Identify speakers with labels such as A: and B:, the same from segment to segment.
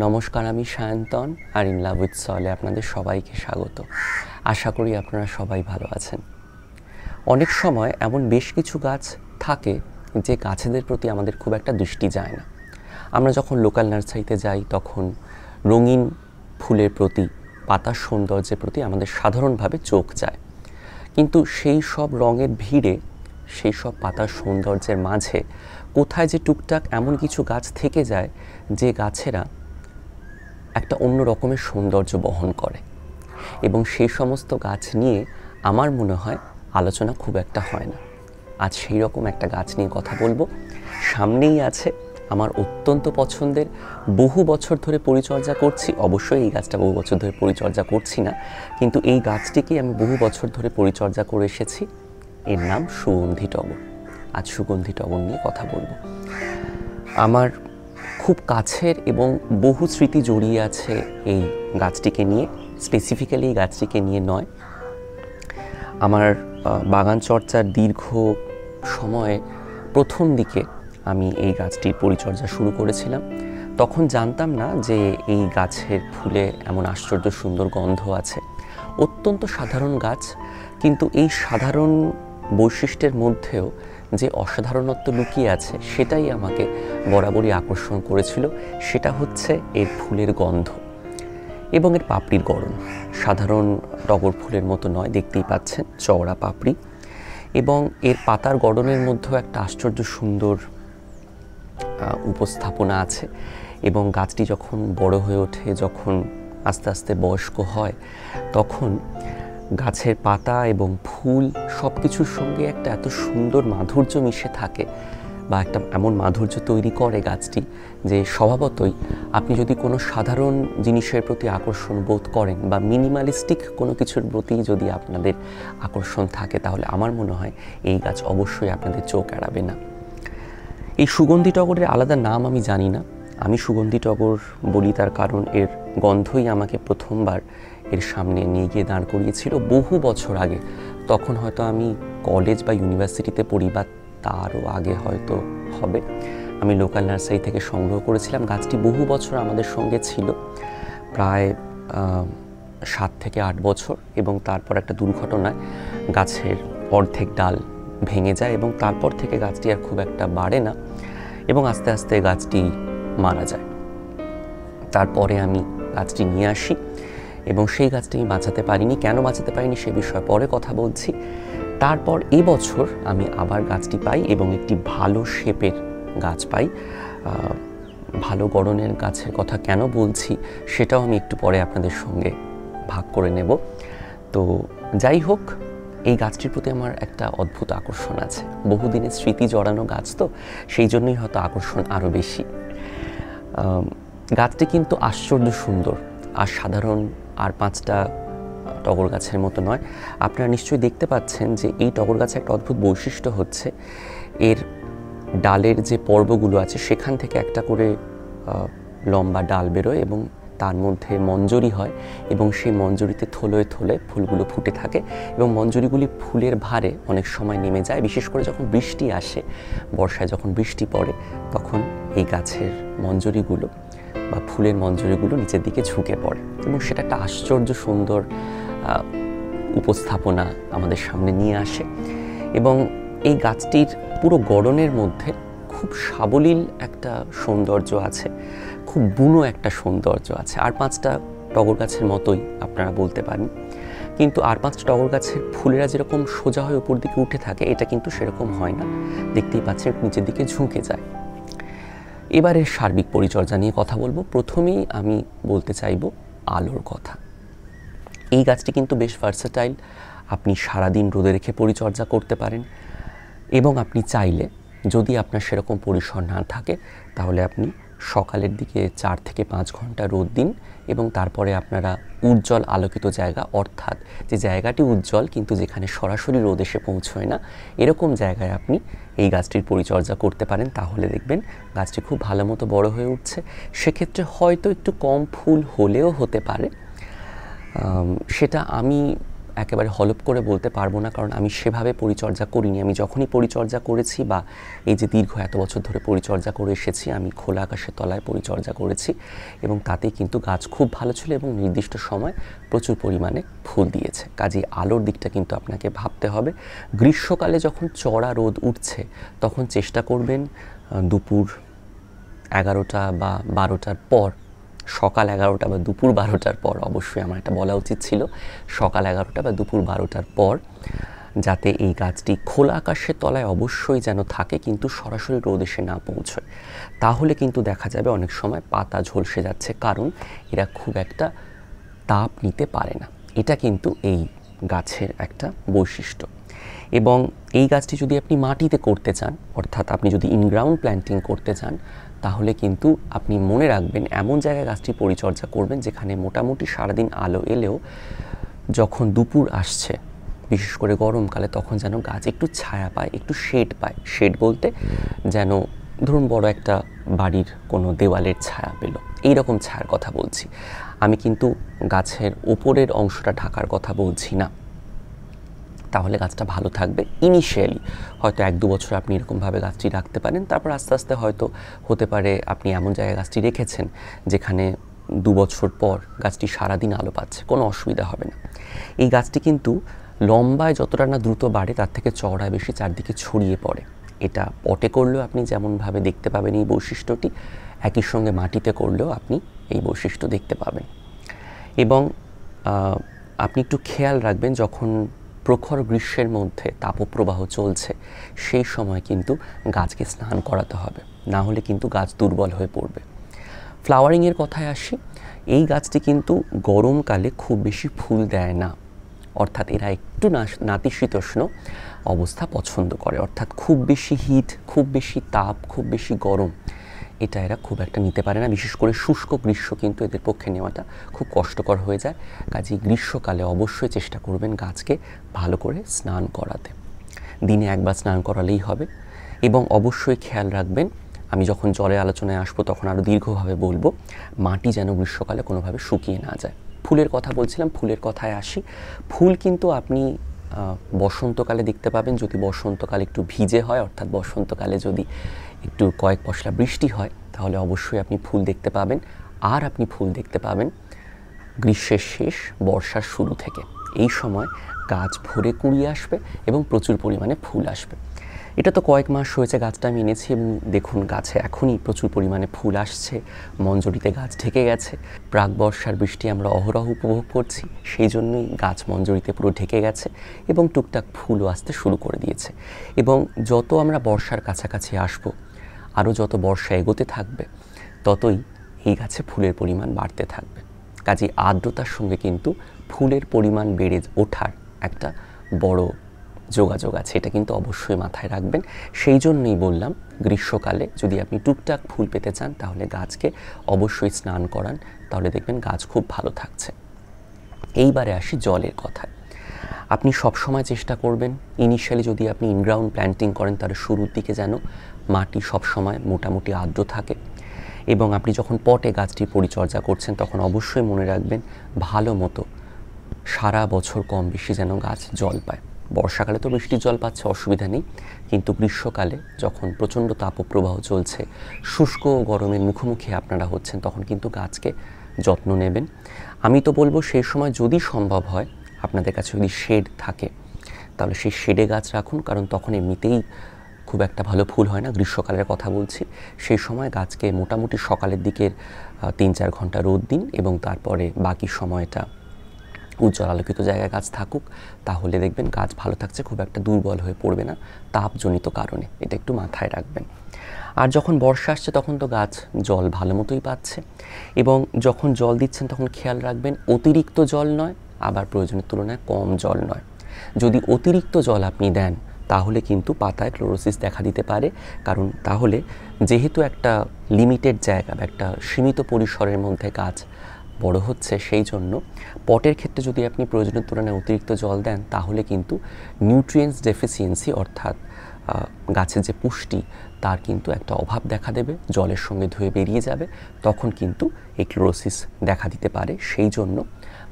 A: নমস্কার, আমি সায়ন্তন আর in love with সলে আপনাদের সবাইকে স্বাগত। আশা করি আপনারা সবাই ভালো আছেন। অনেক সময় এমন বেশ কিছু গাছ থাকে যে গাছেদের প্রতি আমাদের খুব একটা দৃষ্টি যায় না। আমরা যখন লোকাল নার্সারিতে যাই তখন রঙিন ফুলের প্রতি, পাতার সৌন্দর্যের প্রতি আমাদের সাধারণভাবে চোখ যায়, কিন্তু সেই সব রঙের ভিড়ে, সেই সব পাতার সৌন্দর্যের মাঝে কোথায় যে টুকটাক এমন কিছু গাছ থেকে যায় যে গাছেরা একটা অন্য রকমের সৌন্দর্য বহন করে, এবং সেই সমস্ত গাছ নিয়ে আমার মনে হয় আলোচনা খুব একটা হয় না। আজ সেই রকম একটা গাছ নিয়ে কথা বলবো। সামনেই আছে আমার অত্যন্ত পছন্দের, বহু বছর ধরে পরিচর্যা করছি। অবশ্যই এই গাছটা বহু বছর ধরে পরিচর্যা করছি না, কিন্তু এই গাছটিকে আমি বহু বছর ধরে পরিচর্যা করে এসেছি। এর নাম সুগন্ধি টগর। আজ সুগন্ধি টগর নিয়ে কথা বলবো। আমার খুব কাছের এবং বহু স্মৃতি জড়িয়ে আছে এই গাছটিকে নিয়ে। স্পেসিফিক্যালি এই গাছটিকে নিয়ে নয়, আমার বাগান চর্চার দীর্ঘ সময়ে প্রথম দিকে আমি এই গাছটির পরিচর্যা শুরু করেছিলাম। তখন জানতাম না যে এই গাছের ফুলে এমন আশ্চর্য সুন্দর গন্ধ আছে। অত্যন্ত সাধারণ গাছ, কিন্তু এই সাধারণ বৈশিষ্ট্যের মধ্যেও যে অসাধারণত্ব লুকিয়ে আছে সেটাই আমাকে বরাবরই আকর্ষণ করেছিল। সেটা হচ্ছে এর ফুলের গন্ধ এবং এর পাপড়ির গড়ন। সাধারণ টগর ফুলের মতো নয়, দেখতেই পাচ্ছেন চওড়া পাপড়ি, এবং এর পাতার গড়নের মধ্যেও একটা আশ্চর্য সুন্দর উপস্থাপনা আছে। এবং গাছটি যখন বড় হয়ে ওঠে, যখন আস্তে আস্তে বয়স্ক হয়, তখন গাছের পাতা এবং ফুল সব কিছুর সঙ্গে একটা এত সুন্দর মাধুর্য মিশে থাকে, বা একটা এমন মাধুর্য তৈরি করে গাছটি যে স্বভাবতই আপনি যদি কোনো সাধারণ জিনিসের প্রতি আকর্ষণ বোধ করেন বা মিনিমালিস্টিক কোনো কিছুর প্রতি যদি আপনাদের আকর্ষণ থাকে, তাহলে আমার মনে হয় এই গাছ অবশ্যই আপনাদের চোখ এড়াবে না। এই সুগন্ধি টগরের আলাদা নাম আমি জানি না। আমি সুগন্ধি টগর বলি তার কারণ এর গন্ধই আমাকে প্রথমবার এর সামনে নিয়ে গিয়ে দাঁড় করিয়েছিল বহু বছর আগে। তখন হয়তো আমি কলেজ বা ইউনিভার্সিটিতে পড়ি, বা তারও আগে হয়তো হবে। আমি লোকাল নার্সারি থেকে সংগ্রহ করেছিলাম। গাছটি বহু বছর আমাদের সঙ্গে ছিল, প্রায় 7 থেকে 8 বছর, এবং তারপর একটা দুর্ঘটনায় গাছের অর্ধেক ডাল ভেঙে যায় এবং তারপর থেকে গাছটি আর খুব একটা বাড়ে না, এবং আস্তে আস্তে গাছটি মারা যায়। তারপরে আমি গাছটি নিয়ে আসি এবং সেই গাছটি আমি বাঁচাতে পারিনি। কেন বাঁচাতে পারিনি সে বিষয়ে পরে কথা বলছি। তারপর এবছর আমি আবার গাছটি পাই এবং একটি ভালো শেপের গাছ পাই। ভালো গড়নের গাছের কথা কেন বলছি সেটাও আমি একটু পরে আপনাদের সঙ্গে ভাগ করে নেব। তো যাই হোক, এই গাছটির প্রতি আমার একটা অদ্ভুত আকর্ষণ আছে। বহুদিনের স্মৃতি জড়ানো গাছ, তো সেই জন্যই হয়তো আকর্ষণ আরও বেশি। গাছটি কিন্তু আশ্চর্য সুন্দর, আর সাধারণ আর 5টা টগর গাছের মতো নয়। আপনারা নিশ্চয়ই দেখতে পাচ্ছেন যে এই টগর গাছের একটা অদ্ভুত বৈশিষ্ট্য হচ্ছে এর ডালের যে পর্বগুলো আছে সেখান থেকে একটা করে লম্বা ডাল বেরোয় এবং তার মধ্যে মঞ্জরি হয়, এবং সেই মঞ্জরিতে থোলোয় থোলে ফুলগুলো ফুটে থাকে, এবং মঞ্জরিগুলি ফুলের ভারে অনেক সময় নেমে যায়। বিশেষ করে যখন বৃষ্টি আসে, বর্ষায় যখন বৃষ্টি পড়ে, তখন এই গাছের মঞ্জরিগুলো বা ফুলের মঞ্জরিগুলো নিচের দিকে ঝুঁকে পড়ে, এবং সেটা একটা আশ্চর্য সুন্দর উপস্থাপনা আমাদের সামনে নিয়ে আসে। এবং এই গাছটির পুরো গড়নের মধ্যে খুব সাবলীল একটা সৌন্দর্য আছে, খুব বুনো একটা সৌন্দর্য আছে। আর 5টা টগর গাছের মতোই আপনারা বলতে পারেন, কিন্তু আর 5টা টগর গাছের ফুলেরা যেরকম সোজা হয়ে উপর দিকে উঠে থাকে, এটা কিন্তু সেরকম হয় না। দেখতেই পাচ্ছেন নিচের দিকে ঝুঁকে যায়। এবারে সার্বিক পরিচর্যা নিয়ে কথা বলবো। প্রথমেই আমি বলতে চাইব আলোর কথা। এই গাছটি কিন্তু বেশ ভার্সেটাইল। আপনি সারাদিন রোদে রেখে পরিচর্যা করতে পারেন, এবং আপনি চাইলে, যদি আপনার সেরকম পরিসর না থাকে, তাহলে আপনি সকালের দিকে 4 থেকে 5 ঘন্টা রোদ দিন, এবং তারপরে আপনারা উজ্জ্বল আলোকিত জায়গা, অর্থাৎ যে জায়গাটি উজ্জ্বল কিন্তু যেখানে সরাসরি রোদ এসে পৌঁছয় না, এরকম জায়গায় আপনি এই গাছটির পরিচর্যা করতে পারেন। তাহলে দেখবেন গাছটি খুব ভালো মতো বড় হয়ে উঠছে। সেক্ষেত্রে হয়তো একটু কম ফুল হলেও হতে পারে, সেটা আমি একেবারে হলপ করে বলতে পারবো না, কারণ আমি সেভাবে পরিচর্যা করিনি। আমি যখনই পরিচর্যা করেছি বা এই যে দীর্ঘ এত বছর ধরে পরিচর্যা করে এসেছি, আমি খোলা আকাশের তলায় পরিচর্যা করেছি এবং তাতেই কিন্তু গাছ খুব ভালো ছিল এবং নির্দিষ্ট সময় প্রচুর পরিমাণে ফুল দিয়েছে। কাজেই আলোর দিকটা কিন্তু আপনাকে ভাবতে হবে। গ্রীষ্মকালে যখন চড়া রোদ উঠছে তখন চেষ্টা করবেন দুপুর 11টা বা 12টার পর, সকাল 11টা বা দুপুর 12টার পর, অবশ্যই আমার এটা বলা উচিত ছিল, সকাল 11টা বা দুপুর 12টার পর, যাতে এই গাছটি খোলা আকাশের তলায় অবশ্যই যেন থাকে, কিন্তু সরাসরি রোদ এসে না পৌঁছয়। তাহলে কিন্তু দেখা যাবে অনেক সময় পাতা ঝলসে যাচ্ছে, কারণ এরা খুব একটা তাপ নিতে পারে না। এটা কিন্তু এই গাছের একটা বৈশিষ্ট্য। এবং এই গাছটি যদি আপনি মাটিতে করতে চান, অর্থাৎ আপনি যদি ইনগ্রাউন্ড প্ল্যান্টিং করতে চান, তাহলে কিন্তু আপনি মনে রাখবেন এমন জায়গায় গাছটি পরিচর্যা করবেন যেখানে মোটামুটি সারাদিন আলো এলেও যখন দুপুর আসছে, বিশেষ করে গরমকালে, তখন যেন গাছ একটু ছায়া পায়, একটু শেড পায়। শেড বলতে যেন ধরুন বড় একটা বাড়ির কোনো দেওয়ালের ছায়া পেল, এইরকম ছায়ার কথা বলছি। আমি কিন্তু গাছের ওপরের অংশটা ঢাকার কথা বলছি না। তাহলে গাছটা ভালো থাকবে। ইনিশিয়ালি হয়তো 1-2 বছর আপনি এরকমভাবে গাছটি রাখতে পারেন, তারপর আস্তে আস্তে হয়তো হতে পারে আপনি এমন জায়গায় গাছটি রেখেছেন যেখানে 2 বছর পর গাছটি সারাদিন আলো পাচ্ছে, কোনো অসুবিধা হবে না। এই গাছটি কিন্তু লম্বায় যতটা না দ্রুত বাড়ে তার থেকে চওড়ায় বেশি চারদিকে ছড়িয়ে পড়ে। এটা পটে করলেও আপনি যেমনভাবে দেখতে পাবেন এই বৈশিষ্ট্যটি, একই সঙ্গে মাটিতে করলেও আপনি এই বৈশিষ্ট্য দেখতে পাবেন। এবং আপনি একটু খেয়াল রাখবেন, যখন প্রখর গ্রীষ্মের মধ্যে তাপপ্রবাহ চলছে সেই সময় কিন্তু গাছকে স্নান করাতে হবে, না হলে কিন্তু গাছ দুর্বল হয়ে পড়বে। ফ্লাওয়ারিংয়ের কথায় আসি, এই গাছটি কিন্তু গরমকালে খুব বেশি ফুল দেয় না, অর্থাৎ এরা একটু নাতিশীতোষ্ণ অবস্থা পছন্দ করে, অর্থাৎ খুব বেশি হিট, খুব বেশি তাপ, খুব বেশি গরম এটা এরা খুব একটা নিতে পারে না। বিশেষ করে শুষ্ক গ্রীষ্ম কিন্তু এদের পক্ষে নেওয়াটা খুব কষ্টকর হয়ে যায়। কাজেই গ্রীষ্মকালে অবশ্যই চেষ্টা করবেন গাছকে ভালো করে স্নান করাতে। দিনে একবার স্নান করালেই হবে। এবং অবশ্যই খেয়াল রাখবেন, আমি যখন জলের আলোচনায় আসবো তখন আরও দীর্ঘভাবে বলবো, মাটি যেন গ্রীষ্মকালে কোনোভাবে শুকিয়ে না যায়। ফুলের কথা বলছিলাম, ফুলের কথায় আসি। ফুল কিন্তু আপনি বসন্তকালে দেখতে পাবেন, যদি বসন্তকালে একটু ভিজে হয়, অর্থাৎ বসন্তকালে যদি একটু কয়েক পশলা বৃষ্টি হয়, তাহলে অবশ্যই আপনি ফুল দেখতে পাবেন। আর আপনি ফুল দেখতে পাবেন গ্রীষ্মের শেষ, বর্ষার শুরু থেকে। এই সময় গাছ ভরে কুড়িয়ে আসবে এবং প্রচুর পরিমাণে ফুল আসবে। এটা তো কয়েক মাস হয়েছে গাছটা আমি এনেছি এবং দেখুন গাছে এখনই প্রচুর পরিমাণে ফুল আসছে, মঞ্জরিতে গাছ ঢেকে গেছে। প্রাক বর্ষার বৃষ্টি আমরা অহরহ উপভোগ করছি, সেই জন্যই গাছ মঞ্জরিতে পুরো ঢেকে গেছে এবং টুকটাক ফুলও আসতে শুরু করে দিয়েছে। এবং যত আমরা বর্ষার কাছাকাছি আসব, আরও যত বর্ষা এগোতে থাকবে, ততই এই গাছে ফুলের পরিমাণ বাড়তে থাকবে। কাজেই আর্দ্রতার সঙ্গে কিন্তু ফুলের পরিমাণ বেড়ে ওঠার একটা বড় যোগাযোগ আছে, এটা কিন্তু অবশ্যই মাথায় রাখবেন। সেই জন্যই বললাম, গ্রীষ্মকালে যদি আপনি টুকটাক ফুল পেতে চান তাহলে গাছকে অবশ্যই স্নান করান, তাহলে দেখবেন গাছ খুব ভালো থাকছে। এইবারে আসি জলের কথায়। আপনি সবসময় চেষ্টা করবেন, ইনিশিয়ালি যদি আপনি ইনগ্রাউন্ড প্ল্যান্টিং করেন তাহলে শুরুর দিকে যেন মাটি সবসময় মোটামুটি আর্দ্র থাকে। এবং আপনি যখন পটে গাছটির পরিচর্যা করছেন তখন অবশ্যই মনে রাখবেন ভালো মতো সারা বছর কম বেশি যেন গাছ জল পায়। বর্ষাকালে তো বৃষ্টির জল পাচ্ছে, অসুবিধা নেই, কিন্তু গ্রীষ্মকালে যখন প্রচণ্ড তাপপ্রবাহ চলছে, শুষ্ক গরমের মুখোমুখি আপনারা হচ্ছেন, তখন কিন্তু গাছকে যত্ন নেবেন। আমি তো বলবো সেই সময় যদি সম্ভব হয়, আপনাদের কাছে যদি শেড থাকে তাহলে সেই শেডে গাছ রাখুন, কারণ তখন এমনিতেই খুব একটা ভালো ফুল হয় না। গ্রীষ্মকালের কথা বলছি, সেই সময় গাছকে মোটামুটি সকালের দিকের 3-4 ঘন্টা রোদ দিন এবং তারপরে বাকি সময়টা উজ্জ্বল আলোকিত জায়গায় গাছ থাকুক, তাহলে দেখবেন গাছ ভালো থাকছে, খুব একটা দুর্বল হয়ে পড়বে না তাপজনিত কারণে। এটা একটু মাথায় রাখবেন। আর যখন বর্ষা আসছে তখন তো গাছ জল ভালো মতোই পাচ্ছে, এবং যখন জল দিচ্ছেন তখন খেয়াল রাখবেন অতিরিক্ত জল নয়, আবার প্রয়োজনের তুলনায় কম জল নয়। যদি অতিরিক্ত জল আপনি দেন তাহলে কিন্তু পাতায় ক্লোরোসিস দেখা দিতে পারে, কারণ তাহলে যেহেতু একটা লিমিটেড জায়গা বা একটা সীমিত পরিসরের মধ্যে গাছ বড় হচ্ছে, সেই জন্য পটের ক্ষেত্রে যদি আপনি প্রয়োজনের তুলনায় অতিরিক্ত জল দেন তাহলে কিন্তু নিউট্রিয়েন্টস ডেফিসিয়েন্সি, অর্থাৎ গাছের যে পুষ্টি তার কিন্তু একটা অভাব দেখা দেবে, জলের সঙ্গে ধুয়ে বেরিয়ে যাবে, তখন কিন্তু এই ক্লোরোসিস দেখা দিতে পারে। সেই জন্য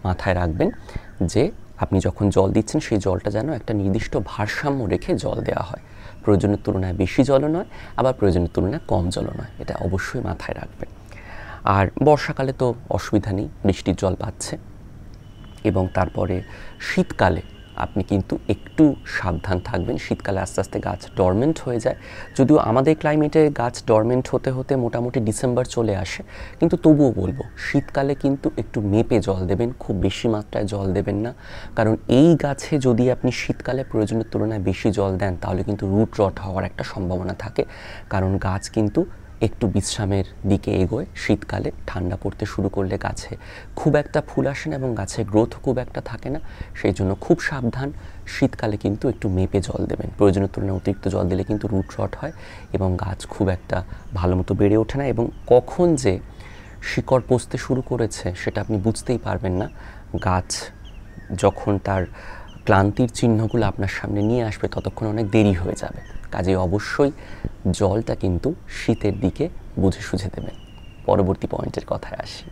A: মাথায় রাখবেন যে আপনি যখন জল দিচ্ছেন সেই জলটা যেন একটা নির্দিষ্ট ভারসাম্য রেখে জল দেওয়া হয়। প্রয়োজনের তুলনায় বেশি জলও নয়, আবার প্রয়োজনের তুলনায় কম জলও নয়, এটা অবশ্যই মাথায় রাখবেন। আর বর্ষাকালে তো অসুবিধা নেই, বৃষ্টির জল পাচ্ছে। এবং তারপরে শীতকালে আপনি কিন্তু একটু সাবধান থাকবেন। শীতকালে আস্তে আস্তে গাছ ডরমেন্ট হয়ে যায়, যদিও আমাদের ক্লাইমেটে গাছ ডরমেন্ট হতে হতে মোটামুটি ডিসেম্বর চলে আসে, কিন্তু তবুও বলবো শীতকালে কিন্তু একটু মেপে জল দেবেন, খুব বেশি মাত্রায় জল দেবেন না। কারণ এই গাছে যদি আপনি শীতকালে প্রয়োজনের তুলনায় বেশি জল দেন তাহলে কিন্তু রুট রট হওয়ার একটা সম্ভাবনা থাকে, কারণ গাছ কিন্তু একটু বিশ্রামের দিকে এগোয়। শীতকালে ঠান্ডা পড়তে শুরু করলে গাছে খুব একটা ফুল আসে না এবং গাছের গ্রোথ খুব একটা থাকে না। সেই জন্য খুব সাবধান, শীতকালে কিন্তু একটু মেপে জল দেবেন। প্রয়োজনের তুলনায় অতিরিক্ত জল দিলে কিন্তু রুট রট হয় এবং গাছ খুব একটা ভালো মতো বেড়ে ওঠে না, এবং কখন যে শিকড় পচতে শুরু করেছে সেটা আপনি বুঝতেই পারবেন না। গাছ যখন তার ক্লান্তির চিহ্নগুলো আপনার সামনে নিয়ে আসবে ততক্ষণ অনেক দেরি হয়ে যাবে। কাজেই অবশ্যই জলটা কিন্তু শীতের দিকে বুঝে সুঝে দেবেন। পরবর্তী পয়েন্টের কথায় আসি।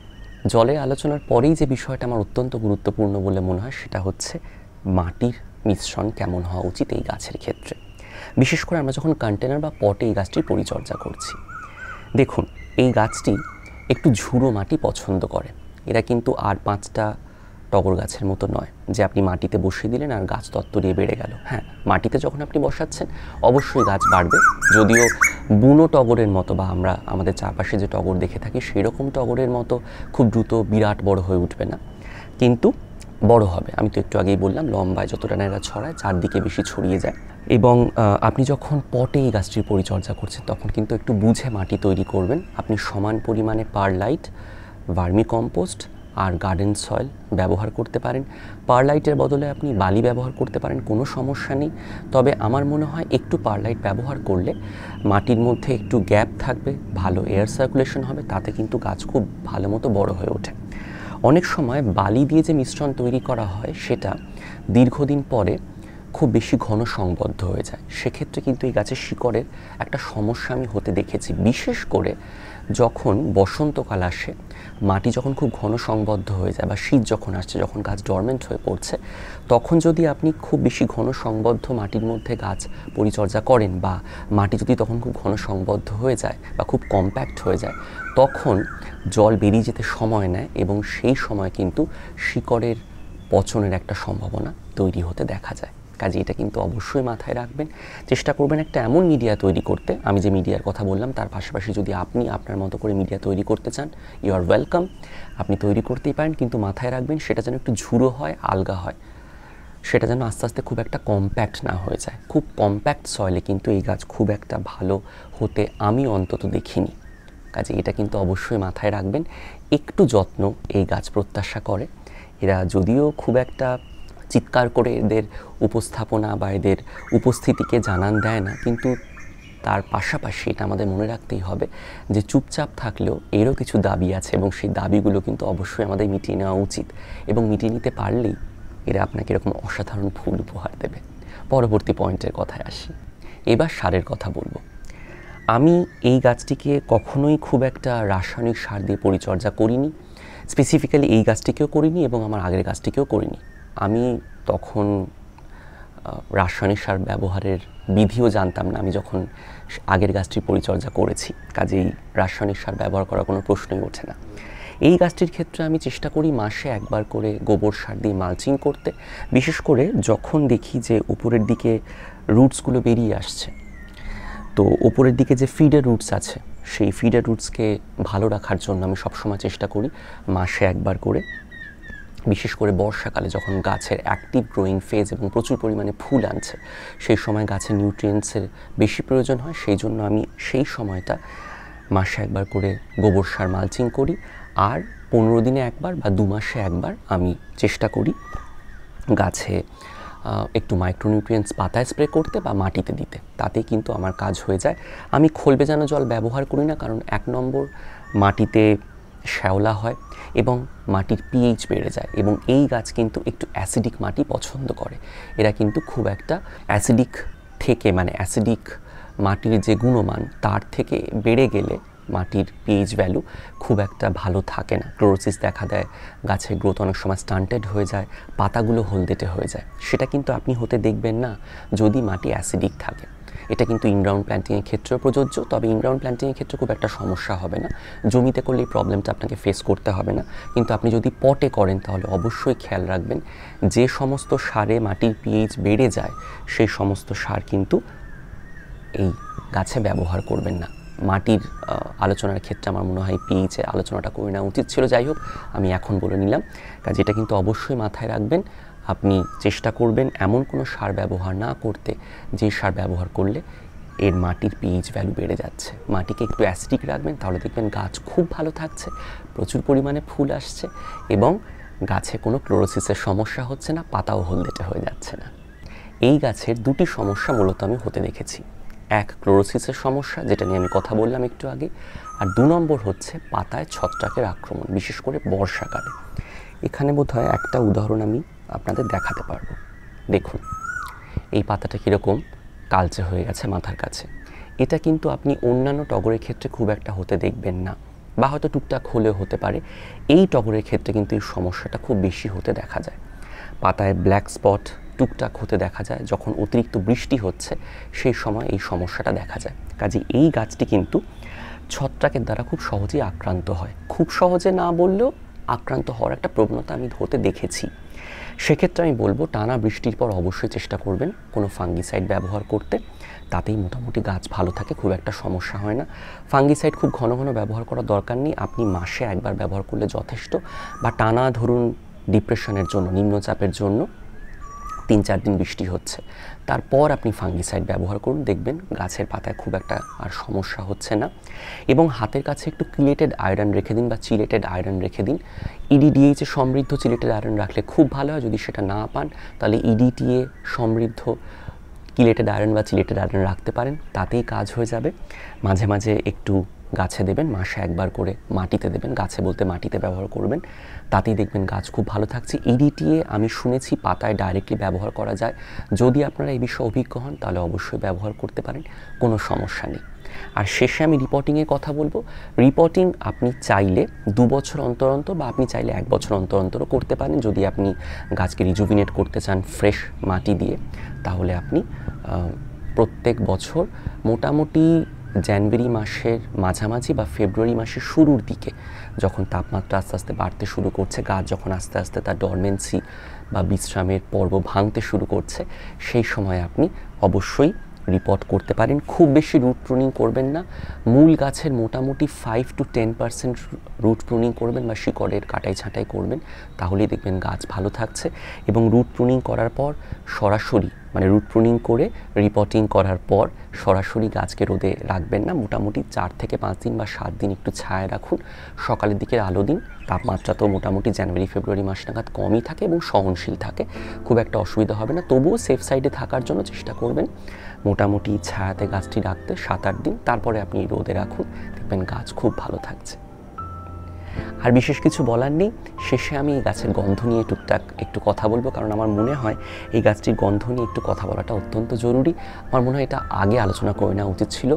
A: জলের আলোচনার পরেই যে বিষয়টা আমার অত্যন্ত গুরুত্বপূর্ণ বলে মনে হয় সেটা হচ্ছে মাটির মিশ্রণ কেমন হওয়া উচিত এই গাছের ক্ষেত্রে। বিশেষ করে আমরা যখন কন্টেনার বা পটে এই গাছটির পরিচর্যা করছি। দেখুন, এই গাছটি একটু ঝুড়ো মাটি পছন্দ করে। এরা কিন্তু আর 5টা টগর গাছের মতো নয় যে আপনি মাটিতে বসিয়ে দিলেন আর গাছ তত্ত্বরিয়ে বেড়ে গেল। হ্যাঁ, মাটিতে যখন আপনি বসাচ্ছেন অবশ্যই গাছ বাড়বে, যদিও বুনো টগরের মতো বা আমরা আমাদের চারপাশে যে টগর দেখে থাকি সেই রকম টগরের মতো খুব দ্রুত বিরাট বড় হয়ে উঠবে না, কিন্তু বড় হবে। আমি তো একটু আগেই বললাম লম্বায় যতটা না এরা ছড়ায় চারদিকে বেশি ছড়িয়ে যায়। এবং আপনি যখন পটে এই গাছটির পরিচর্যা করছেন তখন কিন্তু একটু বুঝে মাটি তৈরি করবেন। আপনি সমান পরিমাণে পারলাইট, ভার্মি কম্পোস্ট আর গার্ডেন সয়েল ব্যবহার করতে পারেন। পারলাইটের বদলে আপনি বালি ব্যবহার করতে পারেন, কোনো সমস্যা নেই। তবে আমার মনে হয় একটু পারলাইট ব্যবহার করলে মাটির মধ্যে একটু গ্যাপ থাকবে, ভালো এয়ার সার্কুলেশন হবে, তাতে কিন্তু গাছ খুব ভালো মতো বড় হয়ে ওঠে। অনেক সময় বালি দিয়ে যে মিশ্রণ তৈরি করা হয় সেটা দীর্ঘদিন পরে খুব বেশি ঘন সংবদ্ধ হয়ে যায়। সেক্ষেত্রে কিন্তু এই গাছের শিকড়ের একটা সমস্যা আমি হতে দেখেছি, বিশেষ করে যখন বসন্তকাল আসে, মাটি যখন খুব ঘন সংবদ্ধ হয়ে যায় বা শীত যখন আসছে, যখন গাছ ডরমেন্ট হয়ে পড়ছে, তখন যদি আপনি খুব বেশি ঘন সংবদ্ধ মাটির মধ্যে গাছ পরিচর্যা করেন বা মাটি যদি তখন খুব ঘন সংবদ্ধ হয়ে যায় বা খুব কম্প্যাক্ট হয়ে যায়, তখন জল বেরিয়ে যেতে সময় নেয় এবং সেই সময় কিন্তু শিকড়ের পচনের একটা সম্ভাবনা তৈরি হতে দেখা যায়। কাজে এটা কিন্তু অবশ্যই মাথায় রাখবেন। চেষ্টা করবেন একটা এমন মিডিয়া তৈরি করতে, আমি যে মিডিয়ার কথা বললাম তার পাশাপাশি যদি আপনি আপনার মতো করে মিডিয়া তৈরি করতে চান, ইউ আর ওয়েলকাম, আপনি তৈরি করতেই পারেন, কিন্তু মাথায় রাখবেন সেটা যেন একটু ঝুড়ো হয়, আলগা হয়, সেটা যেন আস্তে আস্তে খুব একটা কম্প্যাক্ট না হয়ে যায়। খুব কম্প্যাক্ট সয়েলে কিন্তু এই গাছ খুব একটা ভালো হতে আমি অন্তত দেখিনি। কাজে এটা কিন্তু অবশ্যই মাথায় রাখবেন। একটু যত্ন এই গাছ প্রত্যাশা করে। এরা যদিও খুব একটা চিৎকার করে এদের উপস্থাপনা বা এদের উপস্থিতিকে জানান দেয় না, কিন্তু তার পাশাপাশি এটা আমাদের মনে রাখতেই হবে যে চুপচাপ থাকলেও এরও কিছু দাবি আছে এবং সেই দাবিগুলো কিন্তু অবশ্যই আমাদের মিটিয়ে নেওয়া উচিত, এবং মিটিয়ে নিতে পারলেই এরা আপনাকে এরকম অসাধারণ ফুল উপহার দেবে। পরবর্তী পয়েন্টের কথায় আসি। এবার সারের কথা বলবো। আমি এই গাছটিকে কখনোই খুব একটা রাসায়নিক সার দিয়ে পরিচর্যা করিনি, স্পেসিফিক্যালি এই গাছটিকেও করিনি এবং আমার আগের গাছটিকেও করিনি। আমি তখন রাসায়নিক সার ব্যবহারের বিধিও জানতাম না আমি যখন আগের গাছটির পরিচর্যা করেছি, কাজেই রাসায়নিক সার ব্যবহার করার কোনো প্রশ্নই ওঠে না। এই গাছটির ক্ষেত্রে আমি চেষ্টা করি মাসে একবার করে গোবর সার দিয়ে মালচিং করতে, বিশেষ করে যখন দেখি যে উপরের দিকে রুটসগুলো বেরিয়ে আসছে। তো উপরের দিকে যে ফিডার রুটস আছে সেই ফিডার রুটসকে ভালো রাখার জন্য আমি সবসময় চেষ্টা করি মাসে একবার করে, বিশেষ করে বর্ষাকালে যখন গাছের অ্যাক্টিভ গ্রোয়িং ফেজ এবং প্রচুর পরিমাণে ফুল আনছে, সেই সময় গাছের নিউট্রিয়েন্টসের বেশি প্রয়োজন হয়। সেই জন্য আমি সেই সময়টা মাসে একবার করে গোবর সার মালচিং করি, আর 15 দিনে একবার বা 2 মাসে একবার আমি চেষ্টা করি গাছে একটু মাইক্রোনিউট্রিয়েন্টস পাতায় স্প্রে করতে বা মাটিতে দিতে। তাতে কিন্তু আমার কাজ হয়ে যায়। আমি খোল ভেজানো জল ব্যবহার করি না, কারণ 1 নম্বর মাটিতে শ্যাওলা হয় এবং মাটির পিএইচ বেড়ে যায়, এবং এই গাছ কিন্তু একটু অ্যাসিডিক মাটি পছন্দ করে। এরা কিন্তু খুব একটা অ্যাসিডিক থেকে, মানে অ্যাসিডিক মাটির যে গুণমান তার থেকে বেড়ে গেলে মাটির পিএইচ ভ্যালু খুব একটা ভালো থাকে না, ক্লোরোসিস দেখা দেয়, গাছের গ্রোথ অনেক সময় স্টান্টেড হয়ে যায়, পাতাগুলো হলদেটে হয়ে যায়। সেটা কিন্তু আপনি হতে দেখবেন না যদি মাটি অ্যাসিডিক থাকে। এটা কিন্তু ইনগ্রাউন্ড প্ল্যান্টিংয়ের ক্ষেত্রেও প্রযোজ্য, তবে ইনগ্রাউন্ড প্ল্যান্টিংয়ের ক্ষেত্রে খুব একটা সমস্যা হবে না, জমিতে করলে এই প্রবলেমটা আপনাকে ফেস করতে হবে না। কিন্তু আপনি যদি পটে করেন তাহলে অবশ্যই খেয়াল রাখবেন যে সমস্ত সারে মাটির পিএইচ বেড়ে যায় সেই সমস্ত সার কিন্তু এই গাছে ব্যবহার করবেন না। মাটির আলোচনার ক্ষেত্রে আমার মনে হয় পিএইচের আলোচনাটা করে নেওয়া উচিত ছিল, যাই হোক আমি এখন বলে নিলাম। কাজে এটা কিন্তু অবশ্যই মাথায় রাখবেন, আপনি চেষ্টা করবেন এমন কোনো সার ব্যবহার না করতে যে সার ব্যবহার করলে এর মাটির পিএইচ ভ্যালু বেড়ে যাচ্ছে। মাটিকে একটু অ্যাসিডিক রাখবেন, তাহলে দেখবেন গাছ খুব ভালো থাকছে, প্রচুর পরিমাণে ফুল আসছে এবং গাছে কোনো ক্লোরোসিসের সমস্যা হচ্ছে না, পাতাও হলদেটে হয়ে যাচ্ছে না। এই গাছের দুটি সমস্যা মূলত আমি হতে দেখেছি, এক ক্লোরোসিসের সমস্যা, যেটা নিয়ে আমি কথা বললাম একটু আগে, আর 2 নম্বর হচ্ছে পাতায় ছত্রাকের আক্রমণ, বিশেষ করে বর্ষাকালে। এখানে বোধহয় একটা উদাহরণ আমি আপনাদের দেখাতে পারবো। দেখুন এই পাতাটা কীরকম কালচে হয়ে গেছে মাথার কাছে। এটা কিন্তু আপনি অন্যান্য টগরের ক্ষেত্রে খুব একটা হতে দেখবেন না, বা হয়তো টুকটাক হলেও হতে পারে। এই টগরের ক্ষেত্রে কিন্তু এই সমস্যাটা খুব বেশি হতে দেখা যায়। পাতায় ব্ল্যাক স্পট টুকটাক হতে দেখা যায় যখন অতিরিক্ত বৃষ্টি হচ্ছে, সেই সময় এই সমস্যাটা দেখা যায়। কাজে এই গাছটি কিন্তু ছত্রাকের দ্বারা খুব সহজেই আক্রান্ত হয়, খুব সহজে না বললেও আক্রান্ত হওয়ার একটা প্রবণতা আমি হতে দেখেছি। সেক্ষেত্রে আমি বলবো টানা বৃষ্টির পর অবশ্যই চেষ্টা করবেন কোনো ফাঙ্গিসাইড ব্যবহার করতে, তাতেই মোটামুটি গাছ ভালো থাকে, খুব একটা সমস্যা হয় না। ফাঙ্গিসাইড খুব ঘন ঘন ব্যবহার করার দরকার নেই, আপনি মাসে একবার ব্যবহার করলে যথেষ্ট। বা টানা ধরুন ডিপ্রেশনের জন্য, নিম্নচাপের জন্য 3-4 দিন বৃষ্টি হচ্ছে, তারপর আপনি ফাঙ্গিসাইড ব্যবহার করুন, দেখবেন গাছের পাতায় খুব একটা আর সমস্যা হচ্ছে না। এবং হাতের কাছে একটু কিলেটেড আয়রন রেখে দিন বা চিলেটেড আয়রন রেখে দিন। ইডিডিএইচে সমৃদ্ধ চিলেটেড আয়রন রাখলে খুব ভালো হয়, যদি সেটা না পান তাহলে ইডিটিএ সমৃদ্ধ কিলেটেড আয়রন বা চিলেটেড আয়রন রাখতে পারেন, তাতেই কাজ হয়ে যাবে। মাঝে মাঝে একটু গাছে দেবেন, মাসে একবার করে মাটিতে দেবেন, গাছে বলতে মাটিতে ব্যবহার করবেন, তাতেই দেখবেন গাছ খুব ভালো থাকছে। ইডিটিএ আমি শুনেছি পাতায় ডাইরেক্টলি ব্যবহার করা যায়, যদি আপনারা এই বিষয়ে অভিজ্ঞ হন তাহলে অবশ্যই ব্যবহার করতে পারেন, কোনো সমস্যা নেই। আর শেষে আমি রিপোর্টিংয়ের কথা বলবো। রিপোর্টিং আপনি চাইলে 2 বছর অন্তর অন্তর বা আপনি চাইলে 1 বছর অন্তর অন্তরও করতে পারেন, যদি আপনি গাছকে রিজুভিনেট করতে চান ফ্রেশ মাটি দিয়ে। তাহলে আপনি প্রত্যেক বছর মোটামুটি জানুয়ারি মাসের মাঝামাঝি বা ফেব্রুয়ারি মাসের শুরুর দিকে, যখন তাপমাত্রা আস্তে আস্তে বাড়তে শুরু করছে, গাছ যখন আস্তে আস্তে তার ডরমেন্সি বা বিশ্রামের পর্ব ভাঙতে শুরু করছে, সেই সময় আপনি অবশ্যই রিপোর্ট করতে পারেন। খুব বেশি রুট প্রুনিং করবেন না, মূল গাছের মোটামুটি 5 to 10% রুট প্রুনিং করবেন বা শিকড়ের কাটাই ছাঁটাই করবেন, তাহলেই দেখবেন গাছ ভালো থাকছে। এবং রুট প্রুনিং করার পর সরাসরি, মানে রুট প্রুনিং করে রিপোর্টিং করার পর সরাসরি গাছকে রোদে রাখবেন না, মোটামুটি 4 থেকে 5 দিন বা 7 দিন একটু ছায়া রাখুন, সকালের দিকের আলো দিন। তাপমাত্রা তো মোটামুটি জানুয়ারি ফেব্রুয়ারি মাস নাগাদ কমই থাকে এবং সহনশীল থাকে, খুব একটা অসুবিধা হবে না। তবুও সেফ সাইডে থাকার জন্য চেষ্টা করবেন মোটামুটি ছায়াতে গাছটি রাখতে 7-8 দিন, তারপরে আপনি রোদে রাখুন, দেখবেন গাছ খুব ভালো থাকছে। আর বিশেষ কিছু বলার নেই। শেষে আমি এই গাছের গন্ধ নিয়ে টুকটাক একটু কথা বলবো, কারণ আমার মনে হয় এই গাছটির গন্ধ নিয়ে একটু কথা বলাটা অত্যন্ত জরুরি। আমার মনে হয় এটা আগে আলোচনা করে নেওয়া উচিত ছিল।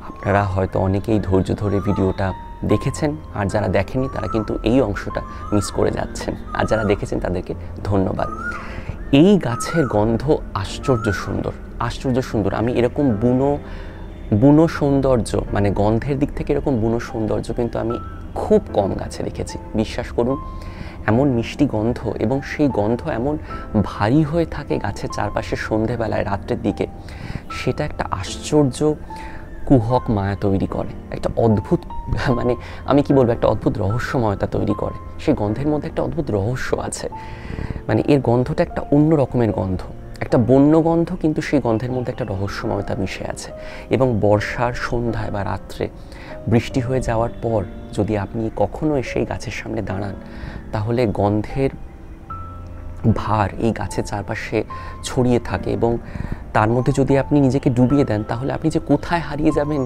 A: আপনারা হয়তো অনেকেই ধৈর্য ধরে ভিডিওটা দেখেছেন, আর যারা দেখেননি তারা কিন্তু এই অংশটা মিস করে যাচ্ছেন, আর যারা দেখেছেন তাদেরকে ধন্যবাদ। এই গাছের গন্ধ আশ্চর্য সুন্দর, আশ্চর্য সুন্দর। আমি এরকম বুনো সৌন্দর্য, মানে গন্ধের দিক থেকে এরকম বুনো সৌন্দর্য কিন্তু আমি খুব কম গাছে দেখেছি, বিশ্বাস করুন। এমন মিষ্টি গন্ধ, এবং সেই গন্ধ এমন ভারী হয়ে থাকে গাছের চারপাশে সন্ধেবেলায়, রাত্রের দিকে, সেটা একটা আশ্চর্য কুহক মায়া তৈরি করে, একটা অদ্ভুত, মানে আমি কি বলবো, একটা অদ্ভুত রহস্যময়তা তৈরি করে। সেই গন্ধের মধ্যে একটা অদ্ভুত রহস্য আছে, মানে এর গন্ধটা একটা অন্য রকমের গন্ধ, একটা বন্য গন্ধ, কিন্তু সেই গন্ধের মধ্যে একটা রহস্যময়তা মিশে আছে। এবং বর্ষার সন্ধ্যায় বা রাত্রে বৃষ্টি হয়ে যাওয়ার পর যদি আপনি কখনো এসে এই গাছের সামনে দাঁড়ান, তাহলে গন্ধের ভার এই গাছের চারপাশে ছড়িয়ে থাকে, এবং তার মধ্যে যদি আপনি নিজেকে ডুবিয়ে দেন, তাহলে আপনি যে কোথায় হারিয়ে যাবেন,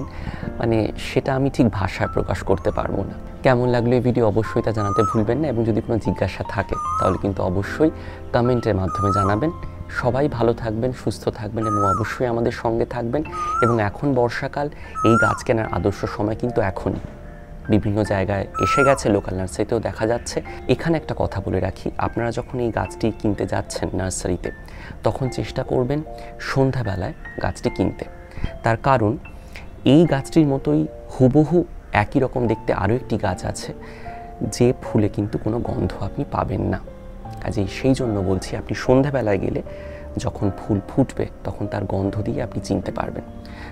A: মানে সেটা আমি ঠিক ভাষায় প্রকাশ করতে পারবো না। কেমন লাগলো এই ভিডিও অবশ্যই তা জানাতে ভুলবেন না, এবং যদি কোনো জিজ্ঞাসা থাকে তাহলে কিন্তু অবশ্যই কমেন্টের মাধ্যমে জানাবেন। সবাই ভালো থাকবেন, সুস্থ থাকবেন এবং অবশ্যই আমাদের সঙ্গে থাকবেন। এবং এখন বর্ষাকাল, এই গাছ কেনার আদর্শ সময় কিন্তু এখনই। বিভিন্ন জায়গায় এসে গেছে, লোকাল নার্সারিতেও দেখা যাচ্ছে। এখানে একটা কথা বলে রাখি, আপনারা যখন এই গাছটি কিনতে যাচ্ছেন নার্সারিতে, তখন চেষ্টা করবেন সন্ধ্যাবেলায় গাছটি কিনতে। তার কারণ এই গাছটির মতোই হুবহু একই রকম দেখতে আরও একটি গাছ আছে, যে ফুলে কিন্তু কোনো গন্ধ আপনি পাবেন না। কাজেই সেই জন্য বলছি, আপনি সন্ধ্যাবেলায় গেলে যখন ফুল ফুটবে তখন তার গন্ধ দিয়ে আপনি চিনতে পারবেন।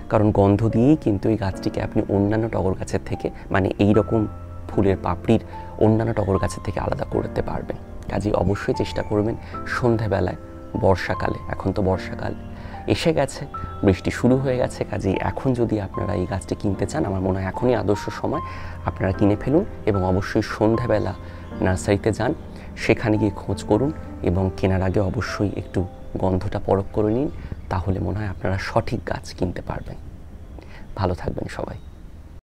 A: কারণ গন্ধ দিয়েই কিন্তু এই গাছটিকে আপনি অন্যান্য টগর গাছের থেকে, মানে এই রকম ফুলের পাপড়ির অন্যান্য টগর গাছের থেকে আলাদা করতে পারবেন। কাজেই অবশ্যই চেষ্টা করবেন সন্ধ্যাবেলায়, বর্ষাকালে। এখন তো বর্ষাকাল এসে গেছে, বৃষ্টি শুরু হয়ে গেছে। কাজেই এখন যদি আপনারা এই গাছটি কিনতে চান, আমার মনে হয় এখনই আদর্শ সময়, আপনারা কিনে ফেলুন। এবং অবশ্যই সন্ধ্যাবেলা নার্সারিতে যান, সেখানে গিয়ে খোঁজ করুন এবং কেনার আগে অবশ্যই একটু গন্ধটা পরখ করে নিন। তাহলে মনে হয় আপনারা সঠিক গাছ কিনতে পারবেন। ভালো থাকবেন সবাই।